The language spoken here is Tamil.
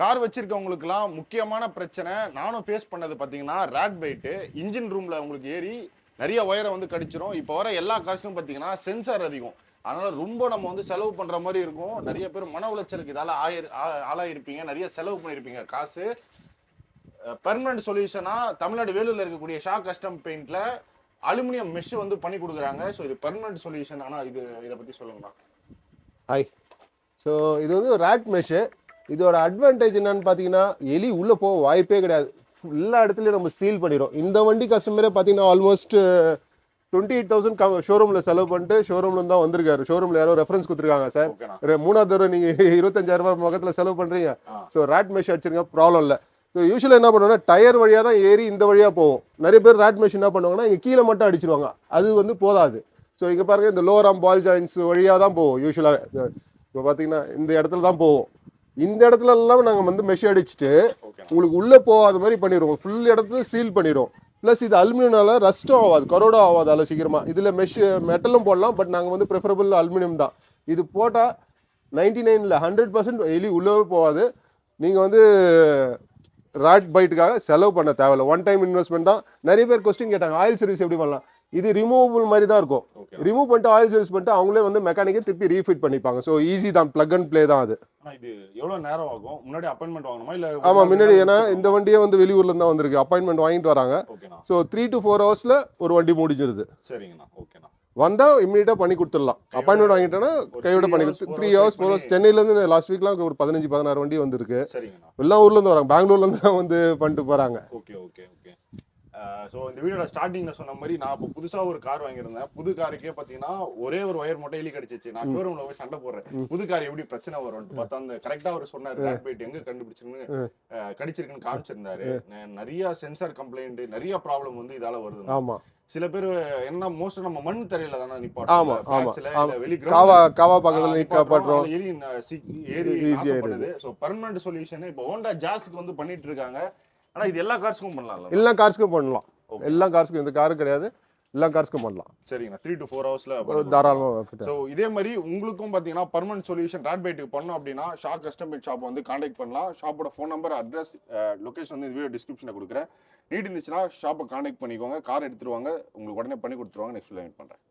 கார் வச்சிருக்கவங்களுக்குலாம் முக்கியமான பிரச்சனை நானும் ஃபேஸ் பண்ணது பார்த்தீங்கன்னா ரேட் பைட்டு. இன்ஜின் ரூம்ல உங்களுக்கு ஏறி நிறைய ஒயரை வந்து கடிச்சிரும். இப்போ வர எல்லா கார்ஸ்லும் பார்த்தீங்கன்னா சென்சார் அதிகம். அதனால ரொம்ப நம்ம வந்து செலவு பண்ற மாதிரி இருக்கும். நிறைய பேர் மன உளைச்சலுக்கு இதால ஆளாயிருப்பீங்க. நிறைய செலவு பண்ணியிருப்பீங்க காசு. பெர்மனன்ட் சொல்யூஷனா தமிழ்நாடு வேலூர்ல இருக்கக்கூடிய ஷா கஸ்டம் பெயிண்ட்ல அலுமினியம் மெஷ் வந்து பண்ணி கொடுக்குறாங்க. ஸோ இது பெர்மனன்ட் சொல்யூஷன். ஆனால் இதை பத்தி சொல்லுங்கண்ணா. ஹாய். ஸோ இது வந்து ரேட் மெஷ்ஷு. இதோட அட்வான்டேஜ் என்னன்னு பார்த்தீங்கன்னா எலி உள்ளே போக வாய்ப்பே கிடையாது. எல்லா இடத்துலையும் நம்ம சீல் பண்ணிடும். இந்த வண்டி கஸ்டமரே பார்த்தீங்கன்னா ஆல்மோஸ்ட் 28,000 ஷோரூமில் செலவு பண்ணிட்டு ஷோரூம்ல தான் வந்திருக்காரு. ஷோரூமில் யாரோ ரெஃபரன்ஸ் கொடுத்துருக்காங்க. சார் மூணாவது தடவை நீங்கள் 25,000 முகத்தில் செலவு பண்ணுறீங்க. ஸோ ரேட் மெஷ் அடிச்சிருங்க, ப்ராப்ளம் இல்லை. ஸோ யூஸ்வலாக என்ன பண்ணுவோம்னா டயர் வழியாக தான் ஏறி இந்த வழியாக போவோம். நிறைய பேர் ரேட் மெஷ் என்ன பண்ணுவாங்கன்னா இங்கே கீழே மட்டும் அடிச்சிருவாங்க. அது வந்து போதாது. ஸோ இங்கே பாருங்கள், இந்த லோவர் ஆர்ம் பால் ஜாயின்ஸ் வழியாக தான் போவோம் யூஸ்வலாக. இப்போ பார்த்தீங்கன்னா இந்த இடத்துல தான் போவோம். இந்த இடத்துல எல்லாம் நாங்கள் வந்து மெஷ் அடிச்சுட்டு உங்களுக்கு உள்ளே போகாத மாதிரி பண்ணிடுவோம். ஃபுல் இடத்துல சீல் பண்ணிடுவோம். ப்ளஸ் இது அலுமினியம்னால ரஸ்ட்டும் ஆகாது, கரோடும் ஆகாது அவ்வளோ சீக்கிரமாக. இதில் மெட்டலும் போடலாம், பட் நாங்கள் வந்து ப்ரிஃபரபிள் அலுமினியம் தான். இது போட்டால் 99 100% எலி உள்ளவே போகாது. நீங்கள் வந்து ராட் பைட்டுக்காக செலவு பண்ண தேவையில்லை. ஒன் டைம் இன்வெஸ்ட்மெண்ட் தான். நிறைய பேர் கொஸ்டின் கேட்டாங்க, ஆயில் சர்வீஸ் எப்படி பண்ணலாம். இது ரிமூவபிள் மாதிரி தான் இருக்கும். ரிமூவ் பண்ணிட்டு ஆயில் சர்வீஸ் பண்ணிட்டு அவங்களே வந்து மெக்கானிக்கை திருப்பி ரீஃபிட் பண்ணிப்பாங்க. ஸோ ஈஸி தான், பிளக் அண்ட் ப்ளே தான் அது. இது எவ்வளோ நேரம் ஆகும்? முன்னாடி அப்பாயின்மெண்ட் வாங்கணுமா இல்லை? ஆமாம், முன்னாடி. ஏன்னா இந்த வண்டியே வந்து வெளியூர்ல தான் வந்திருக்கு. அப்பாயின்மெண்ட் வாங்கிட்டு வராங்க. ஸோ 3 to 4 ஹவர்ஸில் ஒரு வண்டி முடிஞ்சிருது. சரிங்கண்ணா, ஓகேண்ணா. வந்தால் இம்மீடியட்டாக பண்ணி கொடுத்துடலாம். அப்பாயின்மெண்ட் வாங்கிட்டோன்னா கையோட பண்ணி கொடுத்து 3 hours 4 hours. சென்னையிலேருந்து லாஸ்ட் வீக்லாம் ஒரு 15-16 வண்டி வந்திருக்கு. எல்லா ஊர்லேருந்து வராங்க, பெங்களூர்லேருந்து தான் வந்து பண்ணிட்டு போகிறாங்க. Okay okay okay. ஸோ இந்த வீடியோட ஸ்டார்டிங்கில் சொன்ன மாதிரி நான் இப்போ புதுசாக ஒரு கார் வாங்கியிருந்தேன். புது காருக்கே பார்த்தீங்கன்னா ஒரே ஒரு ஒயர் மட்டும் எலி கடிச்சிச்சு. நான் ஷோரூமில் போய் சண்டை போடுறேன், புது கார் எப்படி பிரச்சனை வரும்னு பார்த்தா அந்த கரெக்டாக அவர் சொன்னார். ரேட் பைட் எங்கே கண்டுபிடிச்சுன்னு கடிச்சிருக்குன்னு காமிச்சிருந்தாரு. நிறைய சென்சார் கம்ப்ளைண்ட், நிறைய ப்ராப்ளம் வந்து இதால வருது. ஆமாம். சில பேர் என்ன மோஸ்ட் நம்ம மண் தரையில தானே நிப்பாட்டோம். காவா பக்கத்துல நிப்பாட்டோம். ஏறி ஈஸியா இருக்குது. சோ பெர்மனன்ட் சொல்யூஷன் இப்போ ஹோண்டா ஜாஸ்க்கு வந்து பண்ணிட்டு இருக்காங்க. ஆனா இது எல்லா கார்ஸ்க்கும் பண்ணலாம். எல்லா கார்ஸ்க்கும் பண்ணலாம். எல்லா கார்ஸ்க்கும், இந்த கார் கிடையாது, எல்லா கார்ஸ்க்கும் பண்ணலாம். சரிங்க. 3 to 4 ஹவர்ஸ்ல தாராளமாக. ஸோ இதே மாதிரி உங்களுக்கும் பார்த்தீங்கன்னா பர்மனன்ட் சொல்யூஷன் ரேட் பைட்டுக்கு பண்ணோம் அப்படின்னா ஷா கஸ்டம் பெயிண்ட் ஷாப் வந்து கான்டாக்ட் பண்ணலாம். ஷாப்போட ஃபோன் நம்பர், அட்ரஸ், லொகேஷன் வந்து இந்த வீடியோ டிஸ்கிரிப்ஷனில் கொடுக்குறேன். நீட் இருந்துச்சுன்னா ஷாப்பை கான்டாக்ட் பண்ணிக்கோங்க. கார் எடுத்துருவாங்க, உங்களுக்கு உடனே பண்ணி கொடுத்துருவாங்க. நெக்ஸ்ட் லைன் பண்ணுறேன்.